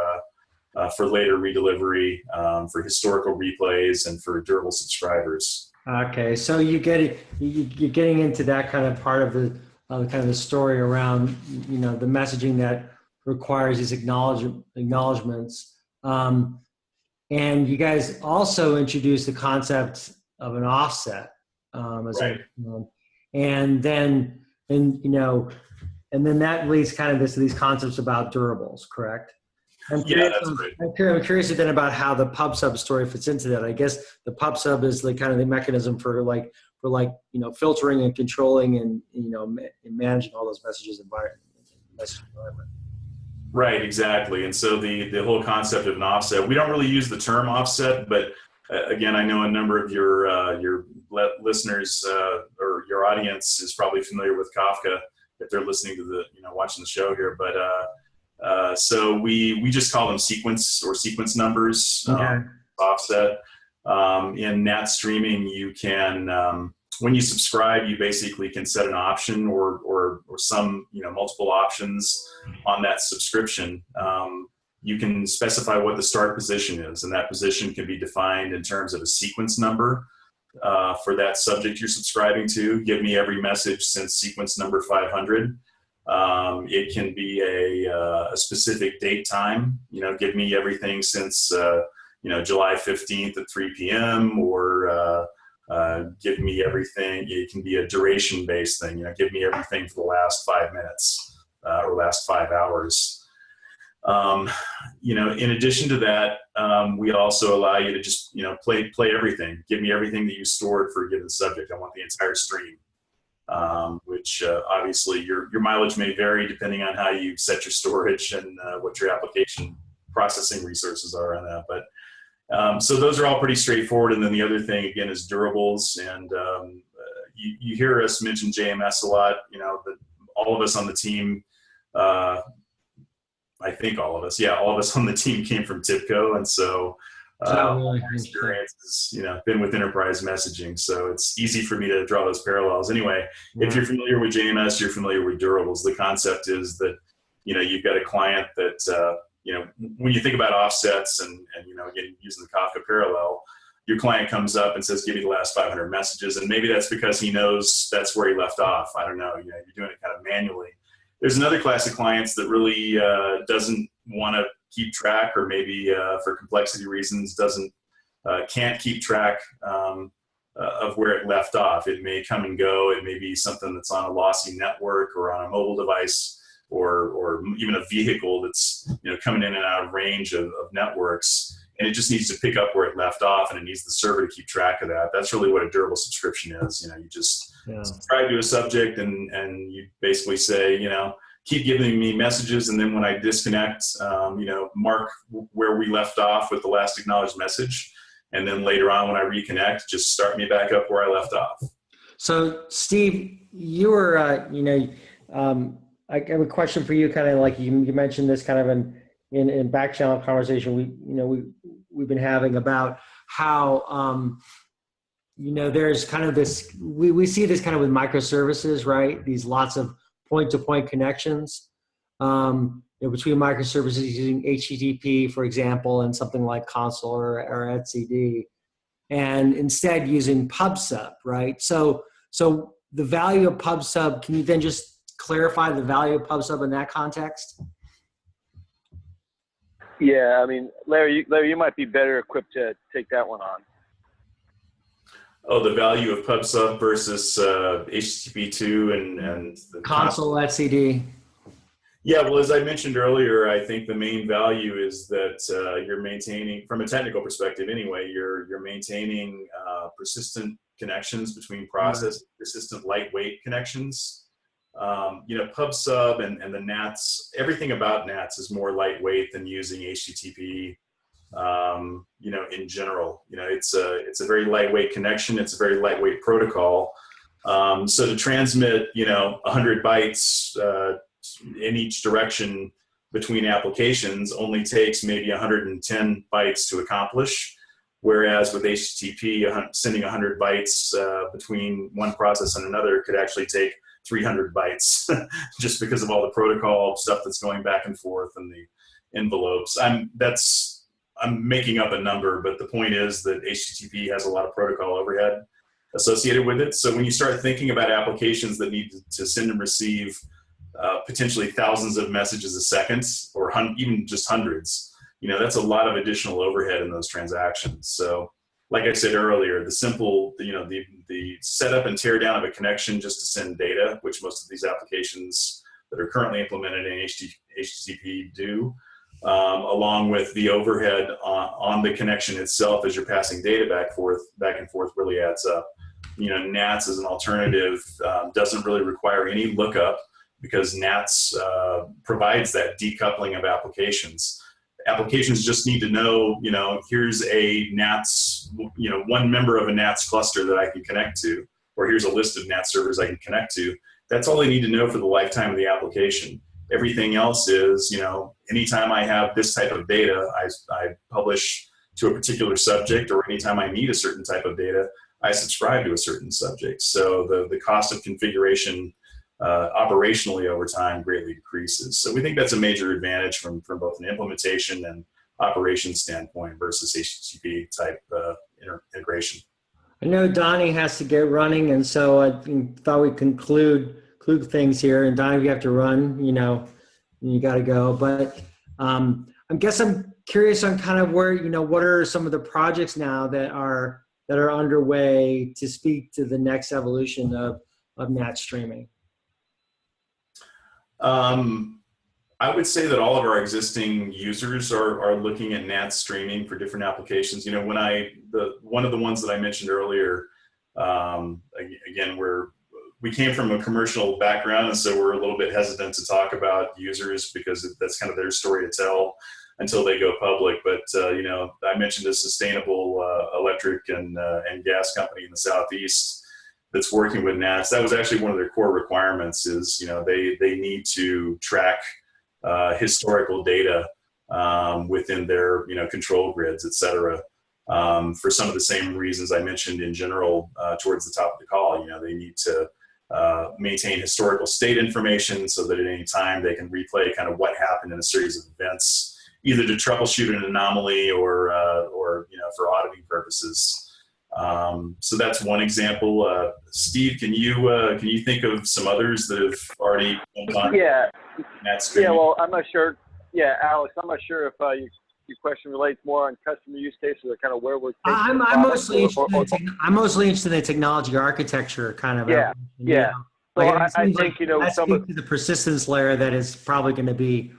later redelivery, for historical replays, and for durable subscribers. Okay, so you're getting into that kind of part of the story around the messaging that requires these acknowledgments, and you guys also introduced the concept of an offset, and then that leads kind of to these concepts about durables, correct? I'm curious then about how the PubSub story fits into that. I guess the PubSub is kind of the mechanism for filtering and controlling and managing all those message environment. Right, exactly. And so the whole concept of an offset, we don't really use the term offset, but again, I know a number of your listeners or your audience is probably familiar with Kafka if they're listening to watching the show here, but. So we just call them sequence numbers, offset. In NATS streaming, you can, when you subscribe, you basically can set an option or some, multiple options on that subscription. You can specify what the start position is, and that position can be defined in terms of a sequence number for that subject you're subscribing to. Give me every message since sequence number 500. It can be a specific date time, give me everything since, July 15th at 3 p.m. or give me everything. It can be a duration based thing, give me everything for the last 5 minutes or last 5 hours. In addition to that, we also allow you to just, play everything. Give me everything that you stored for a given subject. I want the entire stream. Which obviously your mileage may vary depending on how you set your storage and what your application processing resources are on that. But so those are all pretty straightforward. And then the other thing again is durables. And you hear us mention JMS a lot. All of us on the team. I think all of us on the team came from TIBCO, and so. My experience has, been with enterprise messaging, so it's easy for me to draw those parallels. Anyway, if you're familiar with JMS, you're familiar with durables. The concept is that, you've got a client that, when you think about offsets and again, using the Kafka parallel, your client comes up and says, give me the last 500 messages. And maybe that's because he knows that's where he left off. I don't know, you're doing it kind of manually. There's another class of clients that really doesn't want to keep track, or maybe for complexity reasons can't keep track of where it left off. It may come and go. It may be something that's on a lossy network or on a mobile device or even a vehicle that's coming in and out of range of networks, and it just needs to pick up where it left off, and it needs the server to keep track of that. That's really what a durable subscription is. You just subscribe to a subject and you basically say, keep giving me messages, and then when I disconnect, mark where we left off with the last acknowledged message, and then later on when I reconnect, just start me back up where I left off. So, Steve, you were, I have a question for you. Kind of like you mentioned this kind of in back channel conversation we've been having about how there's kind of this we see this kind of with microservices, right? These lots of point-to-point connections between microservices using HTTP, for example, and something like console or etcd, and instead using PubSub, right? So the value of PubSub, can you then just clarify the value of PubSub in that context? Yeah, I mean, Larry, you might be better equipped to take that one on. Oh, the value of PubSub versus HTTP2 and the console etcd. Yeah, well, as I mentioned earlier, I think the main value is that you're maintaining, from a technical perspective anyway, you're maintaining persistent connections between process, persistent lightweight connections. PubSub and the NATS, everything about NATS is more lightweight than using HTTP. In general, it's a very lightweight connection. It's a very lightweight protocol. So to transmit, 100 bytes in each direction between applications only takes maybe 110 bytes to accomplish. Whereas with HTTP, sending 100 bytes between one process and another could actually take 300 bytes just because of all the protocol stuff that's going back and forth and the envelopes. I'm making up a number, but the point is that HTTP has a lot of protocol overhead associated with it. So when you start thinking about applications that need to send and receive potentially thousands of messages a second, or even just hundreds, that's a lot of additional overhead in those transactions. So like I said earlier, the simple, the setup and tear down of a connection just to send data, which most of these applications that are currently implemented in HTTP do, along with the overhead on the connection itself as you're passing data back and forth really adds up. NATS as an alternative doesn't really require any lookup because NATS provides that decoupling of applications. Applications just need to know, here's a NATS, one member of a NATS cluster that I can connect to, or here's a list of NATS servers I can connect to. That's all they need to know for the lifetime of the application. Everything else is, anytime I have this type of data, I publish to a particular subject, or anytime I need a certain type of data, I subscribe to a certain subject. So the cost of configuration operationally over time greatly decreases. So we think that's a major advantage from both an implementation and operations standpoint versus HTTP type integration. I know Donnie has to get running, and so I thought we'd conclude things here. And Donnie, you have to run, you got to go. But I guess I'm curious on kind of where, what are some of the projects now that are underway to speak to the next evolution of NAT streaming? I would say that all of our existing users are looking at NAT streaming for different applications. One of the ones that I mentioned earlier, again, we came from a commercial background, and so we're a little bit hesitant to talk about users because that's kind of their story to tell until they go public. But I mentioned a sustainable electric and gas company in the Southeast that's working with NATS. That was actually one of their core requirements is, they need to track historical data within their, control grids, et cetera, for some of the same reasons I mentioned in general towards the top of the call. They need to maintain historical state information so that at any time they can replay kind of what happened in a series of events, either to troubleshoot an anomaly or for auditing purposes. So that's one example. Steve, can you think of some others that have already done? Yeah. Yeah. Well, I'm not sure. Yeah, Alex, I'm not sure if your question relates more on customer use cases or kind of where we're taking I'm mostly interested in the technology architecture kind of. Yeah. Yeah. Like, well, I think some of the persistence layer that is probably going to be,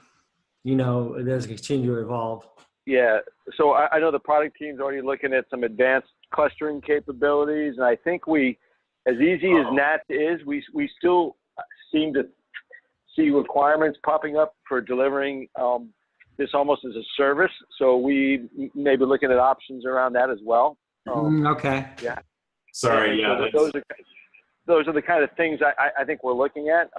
there's continue to evolve. Yeah. So I know the product team's already looking at some advanced clustering capabilities, and I think as easy as NAT is, we still seem to see requirements popping up for delivering this almost as a service. So we may be looking at options around that as well. Okay. Yeah. Sorry. Yeah. So those are the kind of things I think we're looking at.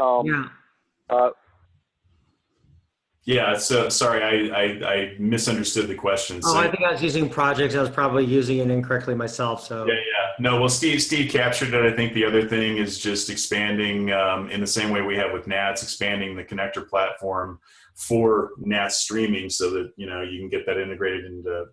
Yeah, so sorry, I misunderstood the question. So, I think I was using projects. I was probably using it incorrectly myself. So yeah. No, well, Steve captured it. I think the other thing is just expanding in the same way we have with NATS, expanding the connector platform for NATS streaming so that you can get that integrated into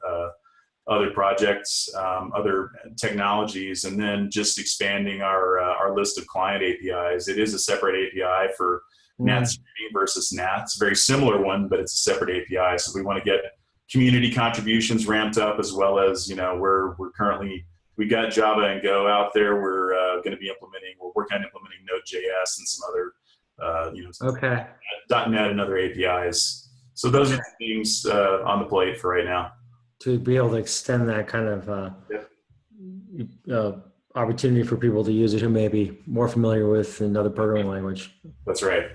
other projects, other technologies, and then just expanding our list of client APIs. It is a separate API for NAT streaming versus NATS, very similar one, but it's a separate API. So we want to get community contributions ramped up, as well as we got Java and Go out there. We're working on implementing Node.js and some other .NET and other APIs. So those are the things on the plate for right now. To be able to extend that kind of opportunity for people to use it who may be more familiar with another programming language. That's right.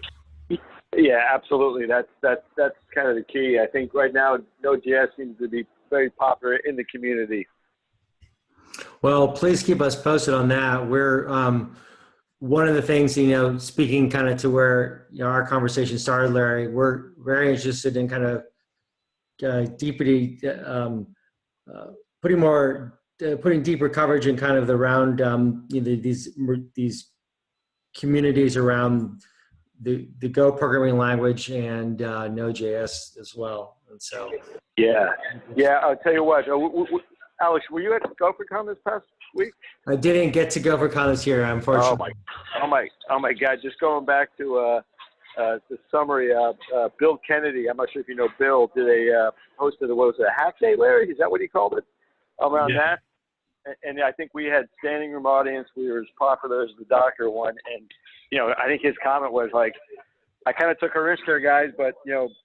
Yeah, absolutely. That's kind of the key. I think right now Node.js seems to be very popular in the community. Well, please keep us posted on that. We're one of the things, speaking kind of to where our conversation started, Larry, we're very interested in kind of deeply putting deeper coverage in kind of around these communities around the Go programming language and Node.js as well. And so yeah, I'll tell you what, Alex, were you at GopherCon this past week? I didn't get to GopherCon this year, unfortunately. Oh my God! Just going back to the summary, Bill Kennedy. I'm not sure if you know Bill. Hosted a hack day, Larry? Is that what he called it? Around that. And I think we had standing room audience. We were as popular as the Docker one. And, I think his comment was like, I kind of took a risk there, guys, but,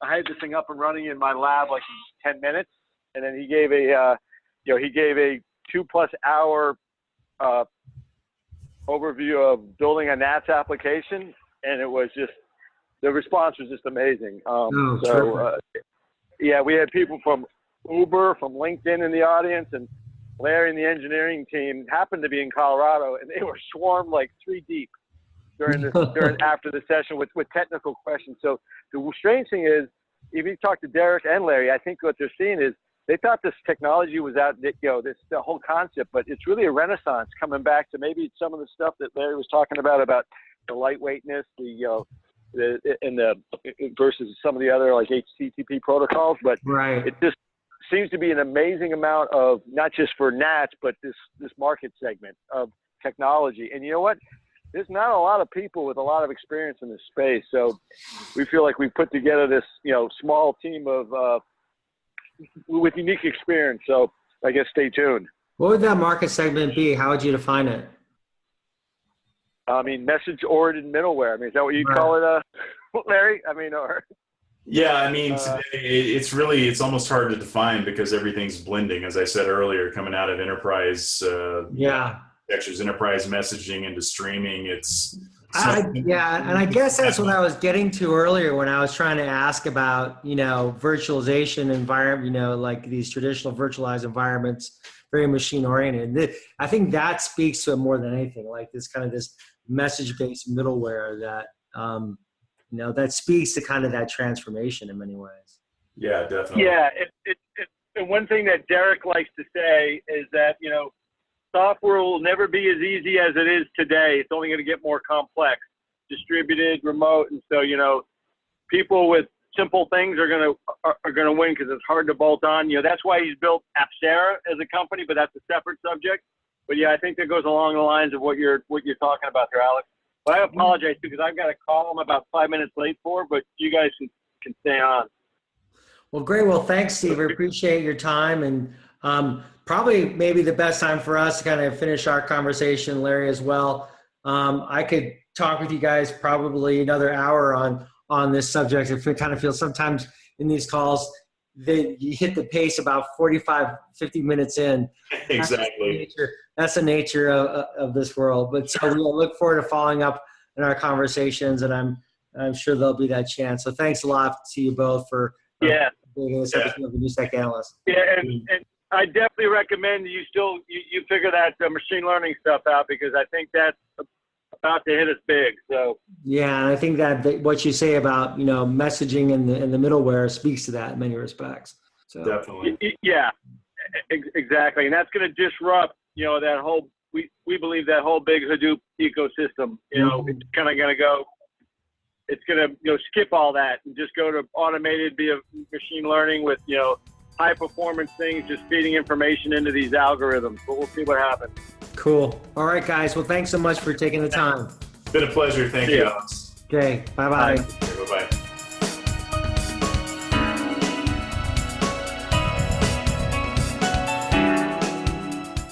I had this thing up and running in my lab like in 10 minutes. And then he gave a 2+ hour overview of building a NATS application. And it was just, the response was just amazing. We had people from Uber, from LinkedIn in the audience, and Larry and the engineering team happened to be in Colorado, and they were swarmed like 3 deep after the session with technical questions. So the strange thing is, if you talk to Derek and Larry, I think what they're seeing is they thought this technology was out, the whole concept, but it's really a renaissance coming back to maybe some of the stuff that Larry was talking about the lightweightness, versus some of the other like HTTP protocols, but right. It just seems to be an amazing amount of, not just for NATS, but this market segment of technology. And you know what? There's not a lot of people with a lot of experience in this space. So we feel like we put together this, small team of, with unique experience. So I guess stay tuned. What would that market segment be? How would you define it? I mean, message-oriented middleware. I mean, is that what you call it, Larry? Today it's almost hard to define because everything's blending. As I said earlier, coming out of enterprise, enterprise messaging into streaming. And I guess that's what I was getting to earlier when I was trying to ask about, virtualization environment, like these traditional virtualized environments, very machine oriented. I think that speaks to it more than anything, like this message-based middleware that, that speaks to kind of that transformation in many ways. Yeah, definitely. Yeah, and one thing that Derek likes to say is that, software will never be as easy as it is today. It's only going to get more complex, distributed, remote. And so, people with simple things are going to win because it's hard to bolt on. That's why he's built Apcera as a company, but that's a separate subject. But yeah, I think that goes along the lines of what you're talking about there, Alex. But I apologize too, because I've got a call I'm about 5 minutes late for, but you guys can stay on. Well, great. Well, thanks, Steve. I appreciate your time, and probably maybe the best time for us to kind of finish our conversation, Larry, as well. I could talk with you guys probably another hour on this subject. It kind of feels sometimes in these calls that you hit the pace about 45, 50 minutes in. Exactly. That's the nature of this world. But so we look forward to following up in our conversations, and I'm sure there'll be that chance. So thanks a lot to you both for being this episode of the New Stack Analyst. Yeah, and I definitely recommend you figure that machine learning stuff out, because I think that's about to hit us big. So yeah, and I think that what you say about messaging and the middleware speaks to that in many respects. So definitely, yeah, exactly, and that's going to disrupt that whole. We believe that whole big Hadoop ecosystem. It's kind of going to go. It's going to skip all that and just go to automated via machine learning with high performance things, just feeding information into these algorithms. But we'll see what happens. Cool. All right, guys. Well, thanks so much for taking the time. It's been a pleasure. Thank you, Alex. Okay. Bye-bye. Bye-bye.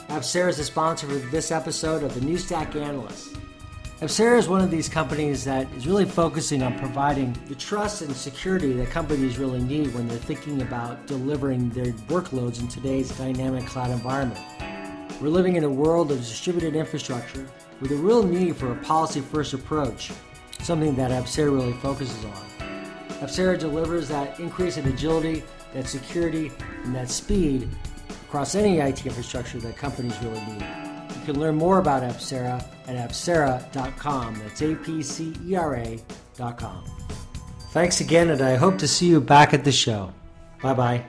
Apcera is the sponsor for this episode of the New Stack Analysts. Apcera is one of these companies that is really focusing on providing the trust and security that companies really need when they're thinking about delivering their workloads in today's dynamic cloud environment. We're living in a world of distributed infrastructure with a real need for a policy-first approach, something that Apcera really focuses on. Apcera delivers that increase in agility, that security, and that speed across any IT infrastructure that companies really need. You can learn more about Apcera at apcera.com. That's APCERA.com. Thanks again, and I hope to see you back at the show. Bye-bye.